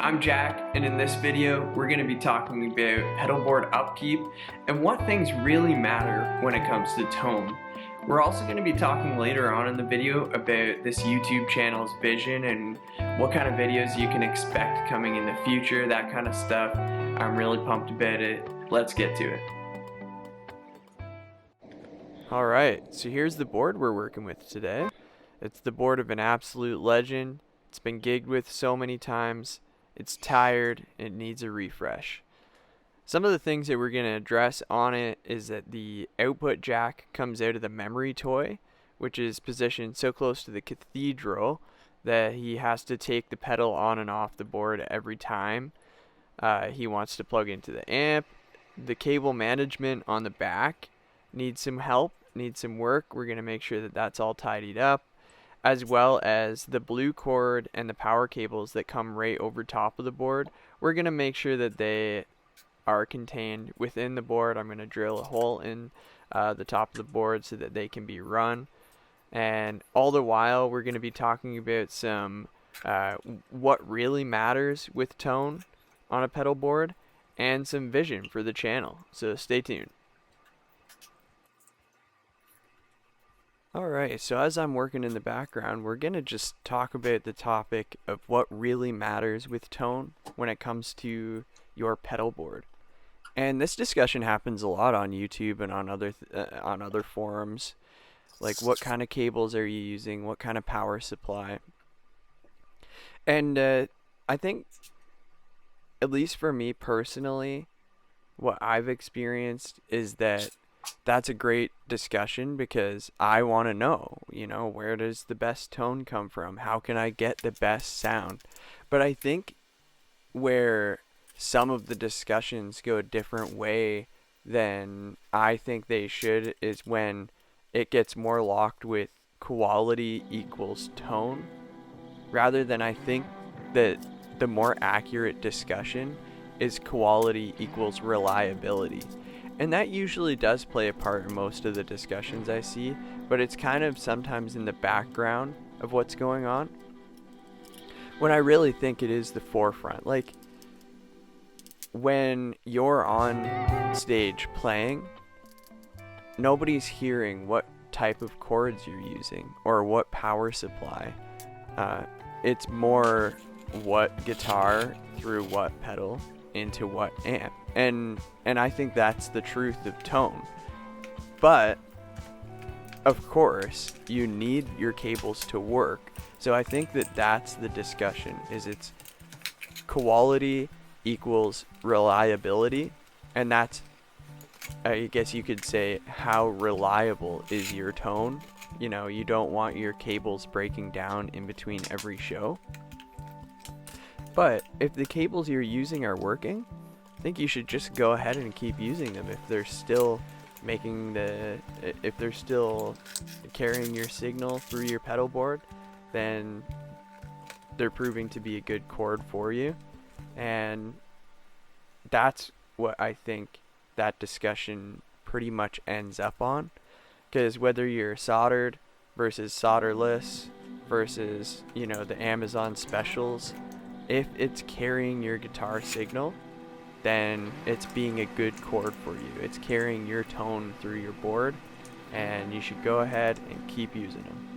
I'm Jack, and in this video we're going to be talking about pedalboard upkeep and what things really matter when it comes to tone. We're also going to be talking later on in the video about this YouTube channel's vision and what kind of videos you can expect coming in the future, that kind of stuff. I'm really pumped about it. Let's get to it. Alright, so here's the board we're working with today. It's the board of an absolute legend. It's been gigged with so many times. It's tired. It needs a refresh. Some of the things that we're going to address on it is that the output jack comes out of the memory toy, which is positioned so close to the Cathedral that he has to take the pedal on and off the board every time he wants to plug into the amp. The cable management on the back needs some help, needs some work. We're going to make sure that that's all tidied up, as well as the blue cord and the power cables that come right over top of the board. We're going to make sure that they are contained within the board. I'm going to drill a hole in the top of the board so that they can be run. And all the while, we're going to be talking about some what really matters with tone on a pedal board and some vision for the channel. So stay tuned. Alright, so as I'm working in the background, we're going to just talk about the topic of what really matters with tone when it comes to your pedal board. And this discussion happens a lot on YouTube and on other forums. Like, what kind of cables are you using? What kind of power supply? And I think, at least for me personally, what I've experienced is that that's a great discussion because I want to know, where does the best tone come from? How can I get the best sound? But I think where some of the discussions go a different way than I think they should is when it gets more locked with quality equals tone, rather than I think that the more accurate discussion is quality equals reliability. And that usually does play a part in most of the discussions I see, but it's kind of sometimes in the background of what's going on, when I really think it is the forefront. Like, when you're on stage playing, nobody's hearing what type of chords you're using or what power supply. It's more what guitar through what pedal into what amp. And I think that's the truth of tone. But of course, you need your cables to work. So I think that that's the discussion, is it's quality equals reliability, and that's, I guess you could say, how reliable is your tone. You don't want your cables breaking down in between every show. But if the cables you're using are working, I think you should just go ahead and keep using them. If they're still carrying your signal through your pedal board, then they're proving to be a good chord for you. And that's what I think that discussion pretty much ends up on. Because whether you're soldered versus solderless versus, the Amazon specials, if it's carrying your guitar signal, then it's being a good chord for you. It's carrying your tone through your board, and you should go ahead and keep using them.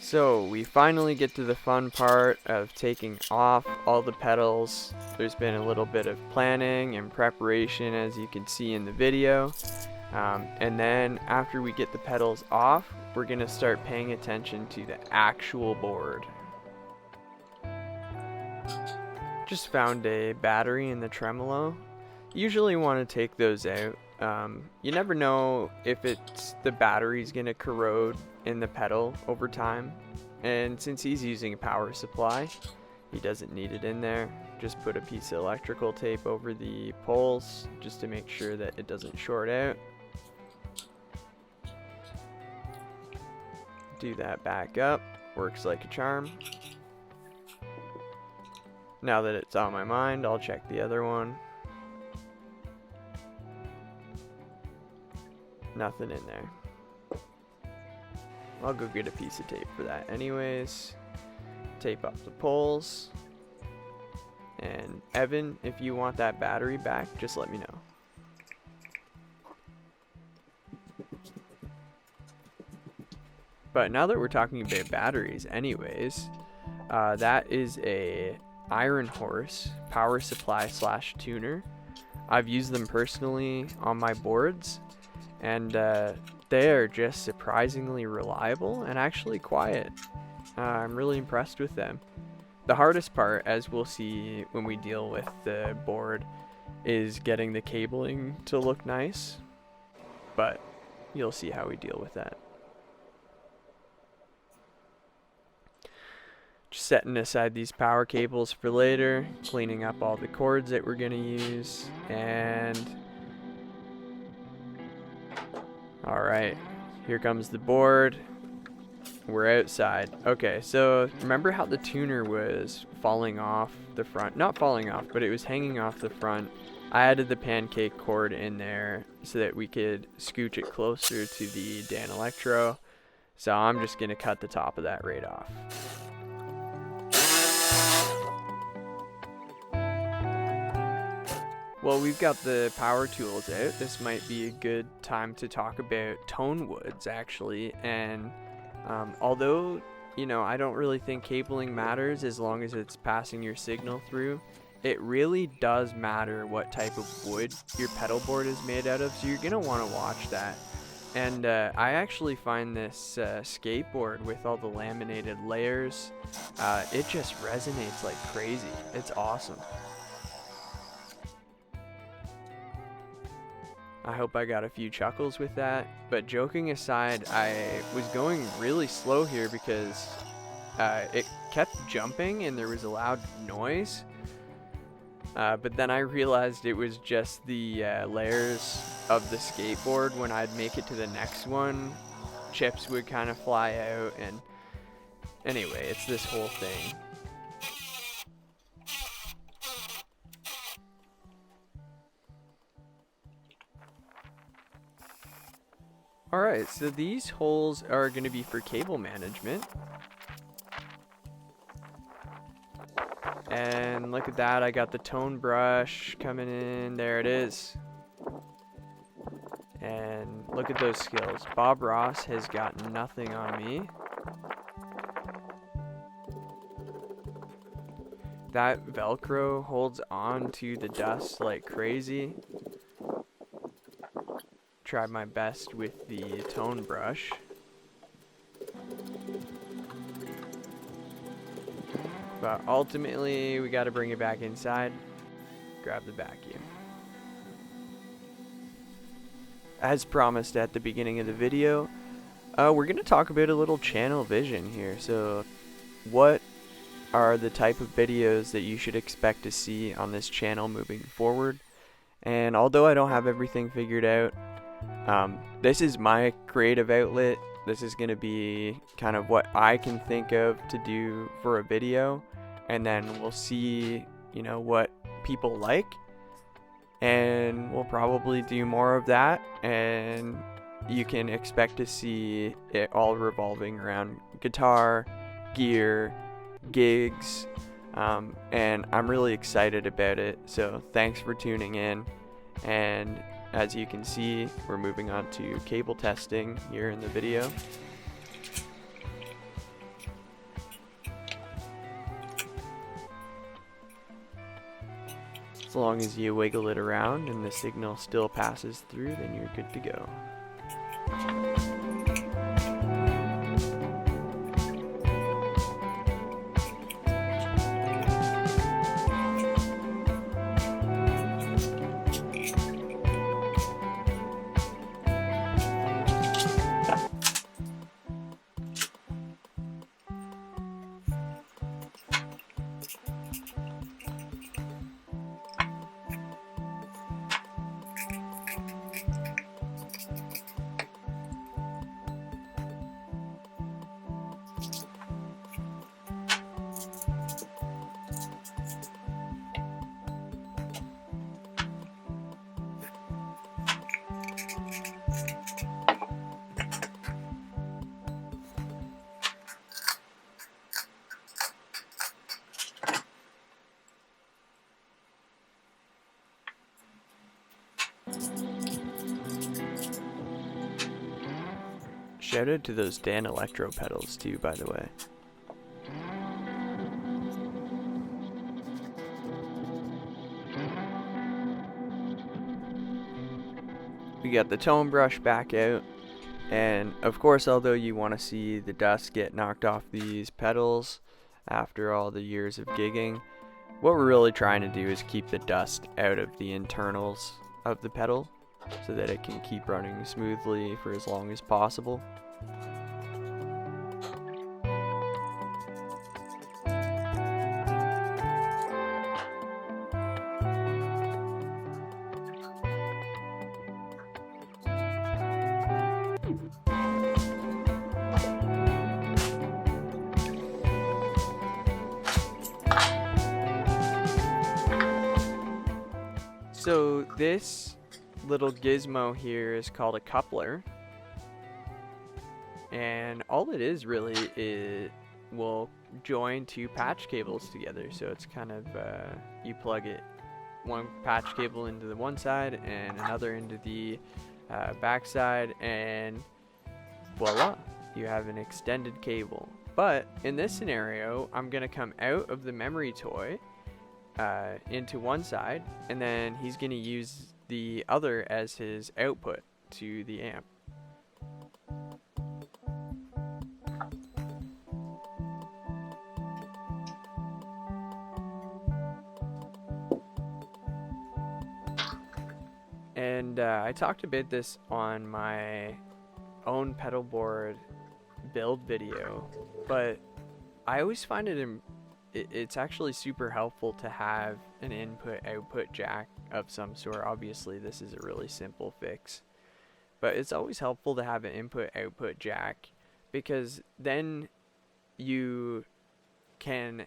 So we finally get to the fun part of taking off all the pedals. There's been a little bit of planning and preparation, as you can see in the video. And then after we get the pedals off, we're going to start paying attention to the actual board. Just found a battery in the Tremolo. Usually want to take those out. You never know if the battery's going to corrode in the pedal over time. And since he's using a power supply, he doesn't need it in there. Just put a piece of electrical tape over the poles just to make sure that it doesn't short out. Do that back up. Works like a charm. Now that it's on my mind, I'll check the other one. Nothing in there. I'll go get a piece of tape for that anyways. Tape up the poles. And Evan, if you want that battery back, just let me know. But now that we're talking about batteries anyways, that is a Iron Horse power supply / tuner. I've used them personally on my boards, and they are just surprisingly reliable and actually quiet. I'm really impressed with them. The hardest part, as we'll see when we deal with the board, is getting the cabling to look nice, but you'll see how we deal with that. Just setting aside these power cables for later, cleaning up all the cords that we're going to use, and alright, here comes the board. We're outside. Okay, so remember how the tuner was falling off the front? Not falling off, but it was hanging off the front. I added the pancake cord in there so that we could scooch it closer to the Danelectro. So I'm just going to cut the top of that right off. Well, we've got the power tools out. This might be a good time to talk about tone woods, actually. And although, you know, I don't really think cabling matters as long as it's passing your signal through, it really does matter what type of wood your pedal board is made out of. So you're going to want to watch that. And I actually find this skateboard with all the laminated layers, it just resonates like crazy. It's awesome. I hope I got a few chuckles with that, but joking aside, I was going really slow here because it kept jumping and there was a loud noise, but then I realized it was just the layers of the skateboard. When I'd make it to the next one, chips would kind of fly out, and anyway, it's this whole thing. Alright, so these holes are going to be for cable management. And look at that, I got the tone brush coming in. There it is. And look at those skills. Bob Ross has got nothing on me. That Velcro holds on to the dust like crazy. Tried my best with the tone brush. But ultimately, we got to bring it back inside. Grab the vacuum. As promised at the beginning of the video, we're going to talk about a little channel vision here. So, what are the type of videos that you should expect to see on this channel moving forward? And although I don't have everything figured out, this is my creative outlet. This is going to be kind of what I can think of to do for a video, and then we'll see, you know, what people like, and we'll probably do more of that, and you can expect to see it all revolving around guitar, gear, gigs, and I'm really excited about it. So thanks for tuning in, and as you can see, we're moving on to cable testing here in the video. As long as you wiggle it around and the signal still passes through, then you're good to go. Shout out to those Danelectro pedals too, by the way. We got the tone brush back out, and of course, although you want to see the dust get knocked off these pedals after all the years of gigging, what we're really trying to do is keep the dust out of the internals of the pedal so that it can keep running smoothly for as long as possible. So this little gizmo here is called a coupler, and all it is really is will join two patch cables together. So it's kind of you plug it one patch cable into the one side and another into the back side, and voila, you have an extended cable. But in this scenario, I'm gonna come out of the memory toy into one side, and then he's going to use the other as his output to the amp. And I talked about this on my own pedalboard build video, but I always find it's actually super helpful to have an input-output jack of some sort. Obviously, this is a really simple fix, but it's always helpful to have an input-output jack, because then you can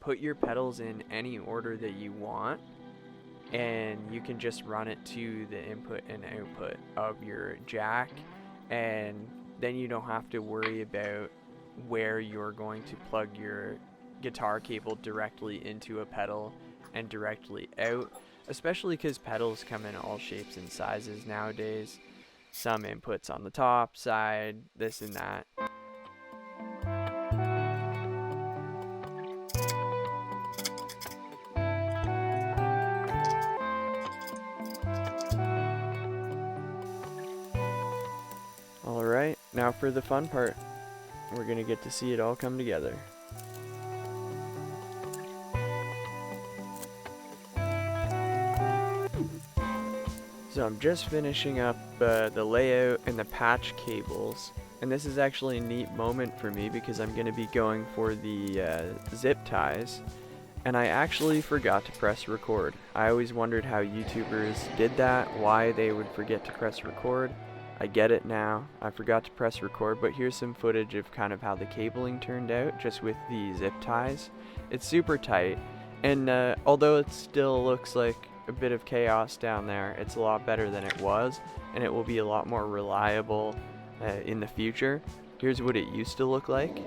put your pedals in any order that you want, and you can just run it to the input and output of your jack, and then you don't have to worry about where you're going to plug your guitar cable directly into a pedal and directly out, especially because pedals come in all shapes and sizes nowadays. Some inputs on the top side, this and that. Alright, now for the fun part. We're gonna get to see it all come together. So I'm just finishing up the layout and the patch cables, and this is actually a neat moment for me because I'm going to be going for the zip ties, and I actually forgot to press record. I always wondered how YouTubers did that, why they would forget to press record. I get it now. I forgot to press record, but here's some footage of kind of how the cabling turned out just with the zip ties. It's super tight, and although it still looks like a bit of chaos down there, it's a lot better than it was, and it will be a lot more reliable in the future. Here's what it used to look like.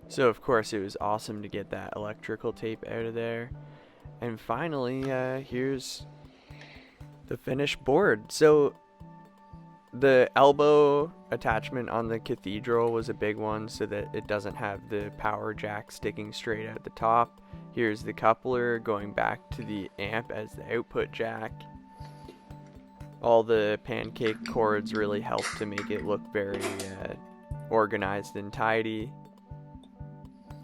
So of course it was awesome to get that electrical tape out of there, and finally here's the finished board. So the elbow attachment on the Cathedral was a big one so that it doesn't have the power jack sticking straight out the top. Here's the coupler going back to the amp as the output jack. All the pancake cords really help to make it look very organized and tidy.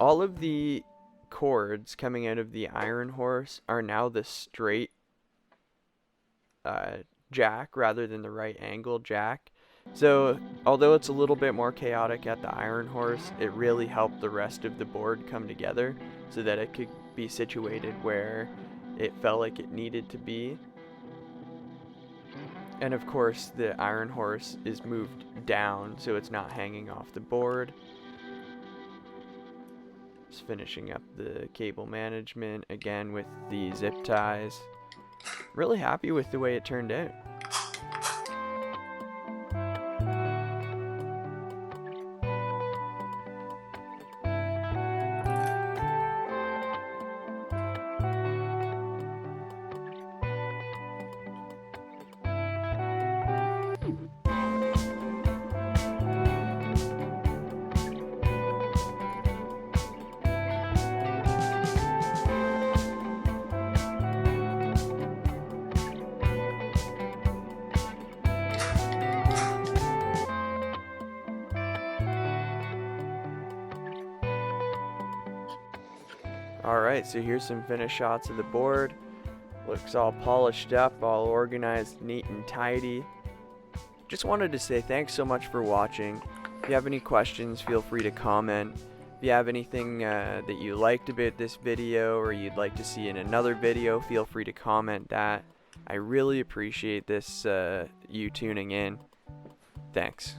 All of the cords coming out of the Iron Horse are now the straight jack rather than the right angle jack. So although it's a little bit more chaotic at the Iron Horse, it really helped the rest of the board come together so that it could be situated where it felt like it needed to be. And of course the Iron Horse is moved down so it's not hanging off the board. Just finishing up the cable management again with the zip ties. Really happy with the way it turned out. Alright, so here's some finished shots of the board. Looks all polished up, all organized, neat and tidy. Just wanted to say thanks so much for watching. If you have any questions, feel free to comment. If you have anything that you liked about this video or you'd like to see in another video, feel free to comment that. I really appreciate this, you tuning in. Thanks.